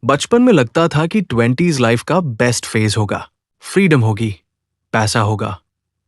बचपन में लगता था कि 20s लाइफ का बेस्ट फेज होगा, फ्रीडम होगी, पैसा होगा,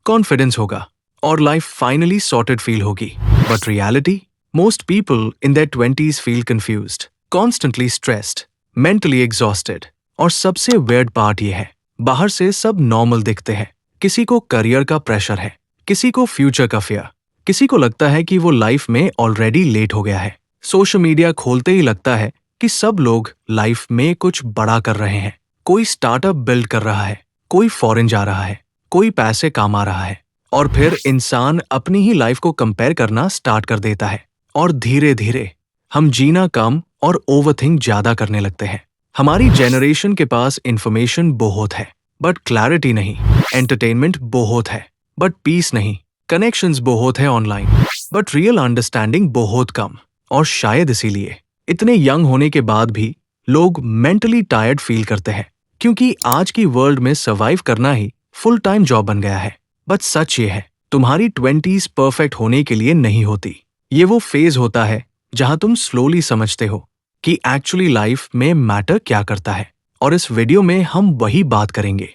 कॉन्फिडेंस होगा और लाइफ फाइनली सॉर्टेड फील होगी। But reality, most people in their 20s feel confused, constantly stressed, mentally exhausted और सबसे वियर्ड पार्ट ये है, बाहर से सब नॉर्मल दिखते हैं। किसी को करियर का प्रेशर है, किसी को फ्यूचर का फियर, किसी को लगता है कि वो लाइफ में ऑलरेडी लेट हो गया है। सोशल मीडिया खोलते ही लगता है कि सब लोग लाइफ में कुछ बड़ा कर रहे हैं। कोई स्टार्टअप बिल्ड कर रहा है, कोई फॉरेन जा रहा है, कोई पैसे कमा रहा है और फिर इंसान अपनी ही लाइफ को कंपेयर करना स्टार्ट कर देता है और धीरे धीरे हम जीना कम और ओवरथिंक ज्यादा करने लगते हैं। हमारी जनरेशन के पास इंफॉर्मेशन बहुत है बट क्लैरिटी नहीं, एंटरटेनमेंट बहुत है बट पीस नहीं, कनेक्शंस बहुत है ऑनलाइन बट रियल अंडरस्टैंडिंग बहुत कम। और शायद इसीलिए इतने यंग होने के बाद भी लोग मेंटली टायर्ड फील करते हैं, क्योंकि आज की वर्ल्ड में सर्वाइव करना ही फुल टाइम जॉब बन गया है। बट सच ये है, तुम्हारी 20s परफेक्ट होने के लिए नहीं होती। ये वो फेज होता है जहां तुम स्लोली समझते हो कि एक्चुअली लाइफ में मैटर क्या करता है। और इस वीडियो में हम वही बात करेंगे।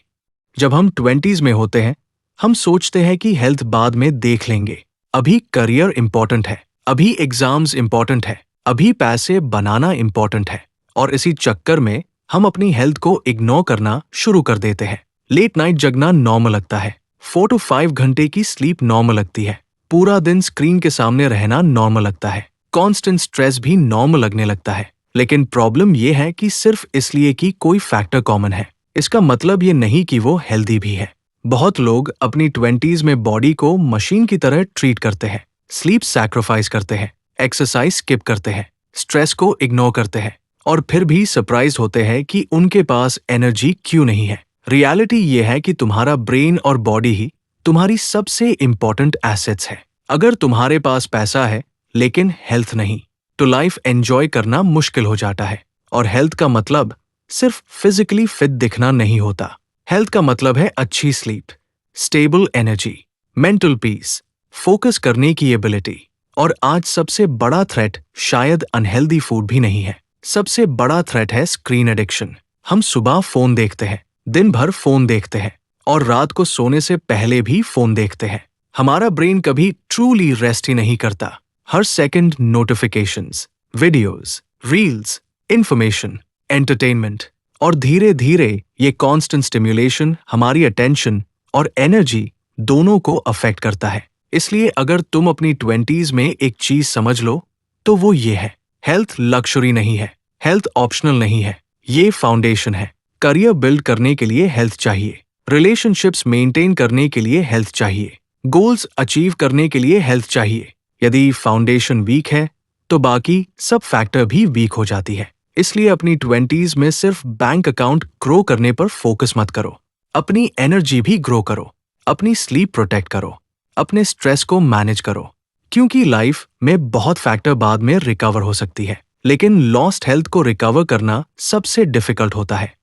जब हम 20s में होते हैं, हम सोचते हैं कि हेल्थ बाद में देख लेंगे, अभी करियर इंपॉर्टेंट है, अभी एग्जाम्स इंपॉर्टेंट है, अभी पैसे बनाना इंपॉर्टेंट है। और इसी चक्कर में हम अपनी हेल्थ को इग्नोर करना शुरू कर देते हैं। लेट नाइट जगना नॉर्मल लगता है, 4 to 5 घंटे की स्लीप नॉर्मल लगती है, पूरा दिन स्क्रीन के सामने रहना नॉर्मल लगता है, कांस्टेंट स्ट्रेस भी नॉर्मल लगने लगता है। लेकिन प्रॉब्लम यह है कि सिर्फ इसलिए कि कोई फैक्टर कॉमन है, इसका मतलब ये नहीं कि वो हेल्दी भी है। बहुत लोग अपनी 20s में बॉडी को मशीन की तरह ट्रीट करते हैं, स्लीप सैक्रिफाइस करते हैं, एक्सरसाइज स्किप करते हैं, स्ट्रेस को इग्नोर करते हैं और फिर भी सरप्राइज होते हैं कि उनके पास एनर्जी क्यों नहीं है। रियलिटी ये है कि तुम्हारा ब्रेन और बॉडी ही तुम्हारी सबसे इंपॉर्टेंट एसेट्स है। अगर तुम्हारे पास पैसा है लेकिन हेल्थ नहीं, तो लाइफ एंजॉय करना मुश्किल हो जाता है। और हेल्थ का मतलब सिर्फ फिजिकली फिट दिखना नहीं होता। हेल्थ का मतलब है अच्छी sleep, stable energy, mental peace, focus करने की एबिलिटी। और आज सबसे बड़ा थ्रेट शायद अनहेल्दी फूड भी नहीं है, सबसे बड़ा थ्रेट है स्क्रीन एडिक्शन। हम सुबह फोन देखते हैं, दिन भर फोन देखते हैं और रात को सोने से पहले भी फोन देखते हैं। हमारा ब्रेन कभी ट्रूली रेस्ट ही नहीं करता। हर second notifications, videos, reels, information, entertainment और धीरे धीरे ये कांस्टेंट स्टिम्युलेशन हमारी अटेंशन और एनर्जी दोनों को अफेक्ट करता है। इसलिए अगर तुम अपनी 20s में एक चीज समझ लो तो वो ये है, हेल्थ लक्जरी नहीं है, हेल्थ ऑप्शनल नहीं है, ये फाउंडेशन है। करियर बिल्ड करने के लिए हेल्थ चाहिए, रिलेशनशिप्स मेंटेन करने के लिए हेल्थ चाहिए, गोल्स अचीव करने के लिए हेल्थ चाहिए। यदि फाउंडेशन वीक है तो बाकी सब फैक्टर भी वीक हो जाती है। इसलिए अपनी 20s में सिर्फ बैंक अकाउंट ग्रो करने पर फोकस मत करो, अपनी एनर्जी भी ग्रो करो, अपनी स्लीप प्रोटेक्ट करो, अपने स्ट्रेस को मैनेज करो, क्योंकि लाइफ में बहुत फैक्टर बाद में रिकवर हो सकती है, लेकिन लॉस्ट हेल्थ को रिकवर करना सबसे डिफिकल्ट होता है।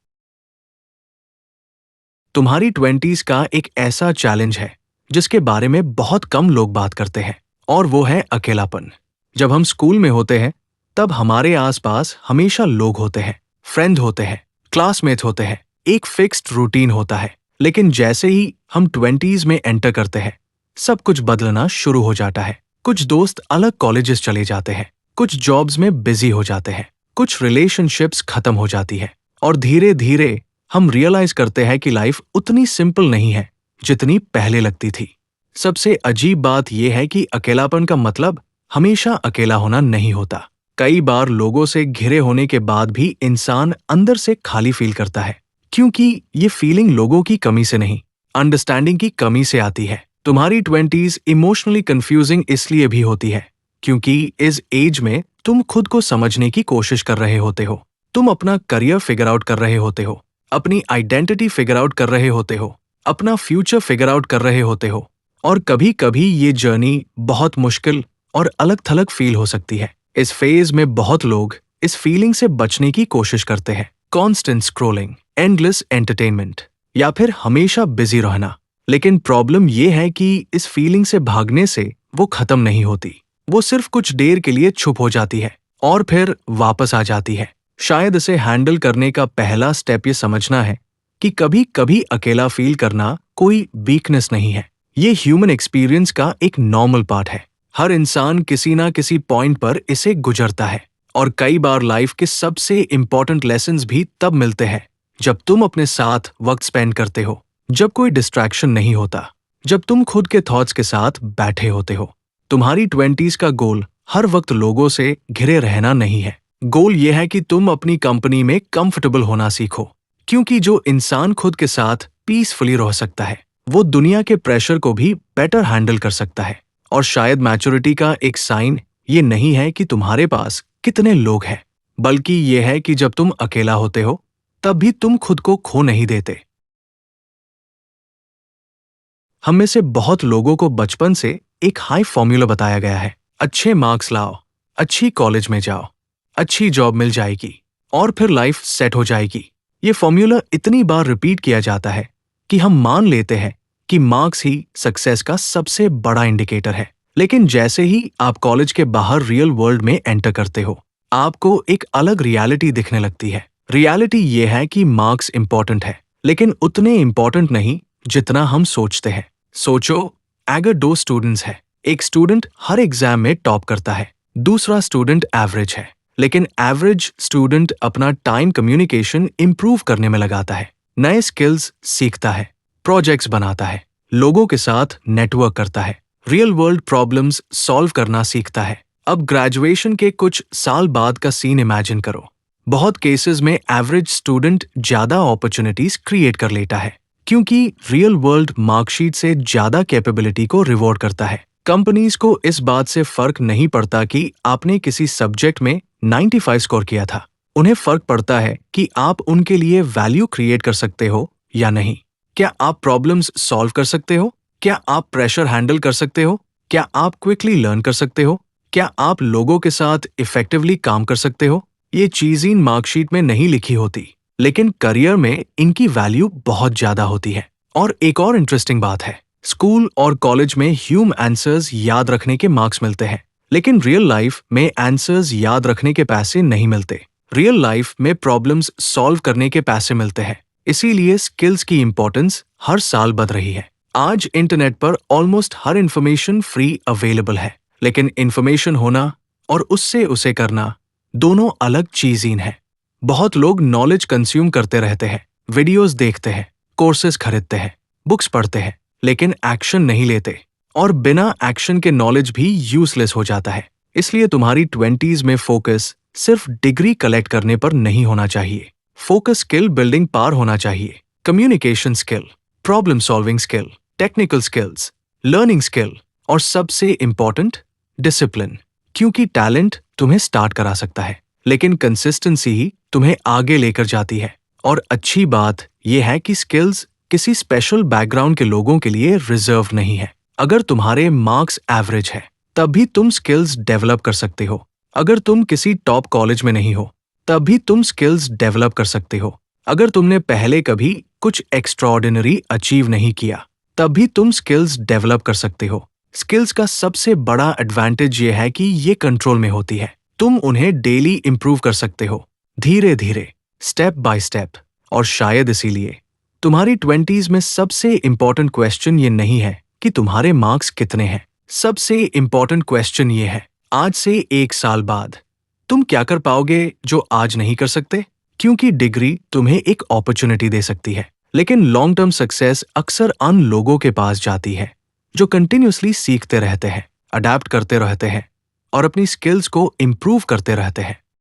तुम्हारी 20s का एक ऐसा चैलेंज है जिसके बारे में बहुत कम लोग बात करते हैं, और वो है अकेलापन। जब हम स्कूल में होते हैं तब हमारे आसपास हमेशा लोग होते हैं, फ्रेंड होते हैं, क्लासमेट होते हैं, एक फिक्स्ड रूटीन होता है। लेकिन जैसे ही हम 20s में एंटर करते हैं, सब कुछ बदलना शुरू हो जाता है। कुछ दोस्त अलग कॉलेजेस चले जाते हैं, कुछ जॉब्स में बिजी हो जाते हैं, कुछ रिलेशनशिप्स खत्म हो जाती है और धीरे धीरे हम रियलाइज करते हैं कि लाइफ उतनी सिंपल नहीं है जितनी पहले लगती थी। सबसे अजीब बात यह है कि अकेलापन का मतलब हमेशा अकेला होना नहीं होता। कई बार लोगों से घिरे होने के बाद भी इंसान अंदर से खाली फील करता है, क्योंकि ये फीलिंग लोगों की कमी से नहीं, अंडरस्टैंडिंग की कमी से आती है। तुम्हारी 20s इमोशनली कंफ्यूजिंग इसलिए भी होती है क्योंकि इस एज में तुम खुद को समझने की कोशिश कर रहे होते हो, तुम अपना करियर फिगर आउट कर रहे होते हो, अपनी आइडेंटिटी फिगर आउट कर रहे होते हो, अपना फ्यूचर फिगर आउट कर रहे होते हो। और कभी कभी ये जर्नी बहुत मुश्किल और अलग थलग फील हो सकती है। इस फेज में बहुत लोग इस फीलिंग से बचने की कोशिश करते हैं, कांस्टेंट स्क्रॉलिंग, एंडलेस एंटरटेनमेंट या फिर हमेशा बिजी रहना। लेकिन प्रॉब्लम ये है कि इस फीलिंग से भागने से वो खत्म नहीं होती, वो सिर्फ कुछ देर के लिए छुप हो जाती है और फिर वापस आ जाती है। शायद इसे हैंडल करने का पहला स्टेप ये समझना है कि कभी कभी अकेला फील करना कोई वीकनेस नहीं है। ये ह्यूमन एक्सपीरियंस का एक नॉर्मल पार्ट है। हर इंसान किसी ना किसी पॉइंट पर इसे गुजरता है और कई बार लाइफ के सबसे इंपॉर्टेंट लेसन्स भी तब मिलते हैं जब तुम अपने साथ वक्त स्पेंड करते हो, जब कोई डिस्ट्रैक्शन नहीं होता, जब तुम खुद के थॉट्स के साथ बैठे होते हो। तुम्हारी 20s का गोल हर वक्त लोगों से घिरे रहना नहीं है। गोल यह है कि तुम अपनी कंपनी में कंफर्टेबल होना सीखो, क्योंकि जो इंसान खुद के साथ पीसफुली रह सकता है वो दुनिया के प्रेशर को भी बेटर हैंडल कर सकता है। और शायद मैच्योरिटी का एक साइन ये नहीं है कि तुम्हारे पास कितने लोग हैं, बल्कि ये है कि जब तुम अकेला होते हो तब भी तुम खुद को खो नहीं देते। हम में से बहुत लोगों को बचपन से एक हाई फॉर्मूला बताया गया है, अच्छे मार्क्स लाओ, अच्छी कॉलेज में जाओ, अच्छी जॉब मिल जाएगी और फिर लाइफ सेट हो जाएगी। ये फॉर्मूला इतनी बार रिपीट किया जाता है कि हम मान लेते हैं कि मार्क्स ही सक्सेस का सबसे बड़ा इंडिकेटर है। लेकिन जैसे ही आप कॉलेज के बाहर रियल वर्ल्ड में एंटर करते हो, आपको एक अलग रियलिटी दिखने लगती है। रियलिटी ये है कि मार्क्स इंपॉर्टेंट है, लेकिन उतने इंपॉर्टेंट नहीं जितना हम सोचते हैं। सोचो, अगर दो स्टूडेंट्स हैं, एक स्टूडेंट हर एग्जाम में टॉप करता है, दूसरा स्टूडेंट एवरेज है। लेकिन एवरेज स्टूडेंट अपना टाइम कम्युनिकेशन इंप्रूव करने में लगाता है, नए स्किल्स सीखता है, प्रोजेक्ट्स बनाता है, लोगों के साथ नेटवर्क करता है, रियल वर्ल्ड प्रॉब्लम्स सॉल्व करना सीखता है। अब ग्रेजुएशन के कुछ साल बाद का सीन इमेजिन करो। बहुत केसेस में एवरेज स्टूडेंट ज्यादा अपॉर्चुनिटीज क्रिएट कर लेता है, क्योंकि रियल वर्ल्ड मार्कशीट से ज्यादा कैपेबिलिटी को रिवॉर्ड करता है। कंपनीज को इस बात से फर्क नहीं पड़ता कि आपने किसी सब्जेक्ट में 95 स्कोर किया था, उन्हें फर्क पड़ता है कि आप उनके लिए वैल्यू क्रिएट कर सकते हो या नहीं। क्या आप प्रॉब्लम्स सॉल्व कर सकते हो? क्या आप प्रेशर हैंडल कर सकते हो? क्या आप क्विकली लर्न कर सकते हो? क्या आप लोगों के साथ इफेक्टिवली काम कर सकते हो? ये चीजें मार्कशीट में नहीं लिखी होती, लेकिन करियर में इनकी वैल्यू बहुत ज्यादा होती है। और एक और इंटरेस्टिंग बात है, स्कूल और कॉलेज में ह्यूम आंसर्स याद रखने के मार्क्स मिलते हैं, लेकिन रियल लाइफ में आंसर्स याद रखने के पैसे नहीं मिलते। रियल लाइफ में प्रॉब्लम्स सॉल्व करने के पैसे मिलते हैं। इसीलिए स्किल्स की इंपॉर्टेंस हर साल बढ़ रही है। आज इंटरनेट पर ऑलमोस्ट हर इंफॉर्मेशन फ्री अवेलेबल है, लेकिन इंफॉर्मेशन होना और उससे उसे करना दोनों अलग चीजें हैं। बहुत लोग नॉलेज कंज्यूम करते रहते हैं, वीडियोस देखते हैं, कोर्सेज खरीदते हैं, बुक्स पढ़ते हैं, लेकिन एक्शन नहीं लेते। और बिना एक्शन के नॉलेज भी यूजलेस हो जाता है। इसलिए तुम्हारी 20s में फोकस सिर्फ डिग्री कलेक्ट करने पर नहीं होना चाहिए। फोकस स्किल बिल्डिंग पार होना चाहिए। Communication skill, problem solving skill, technical skills, learning skill और सबसे इंपॉर्टेंट डिसिप्लिन। क्योंकि टैलेंट तुम्हें स्टार्ट करा सकता है, लेकिन कंसिस्टेंसी ही तुम्हें आगे लेकर जाती है। और अच्छी बात यह है कि स्किल्स किसी स्पेशल बैकग्राउंड के लोगों के लिए रिजर्व नहीं है। अगर तुम्हारे मार्क्स एवरेज है, तब भी तुम स्किल्स डेवलप कर सकते हो। अगर तुम किसी टॉप कॉलेज में नहीं हो, तब भी तुम स्किल्स डेवलप कर सकते हो। अगर तुमने पहले कभी कुछ एक्स्ट्राऑर्डिनरी अचीव नहीं किया, तब भी तुम स्किल्स डेवलप कर सकते हो। स्किल्स का सबसे बड़ा एडवांटेज ये है कि ये कंट्रोल में होती है। तुम उन्हें डेली इंप्रूव कर सकते हो, धीरे धीरे, स्टेप बाय स्टेप। और शायद इसीलिए तुम्हारी 20s में सबसे इंपॉर्टेंट क्वेश्चन ये नहीं है कि तुम्हारे मार्क्स कितने हैं। सबसे इंपॉर्टेंट क्वेश्चन ये है, आज से 1 साल बाद तुम क्या कर पाओगे जो आज नहीं कर सकते? क्योंकि डिग्री तुम्हें एक अपॉर्चुनिटी दे सकती है, लेकिन लॉन्ग टर्म सक्सेस अक्सर उन लोगों के पास जाती है जो कंटिन्यूअसली सीखते रहते हैं, अडैप्ट करते रहते हैं और अपनी स्किल्स को इम्प्रूव करते रहते हैं।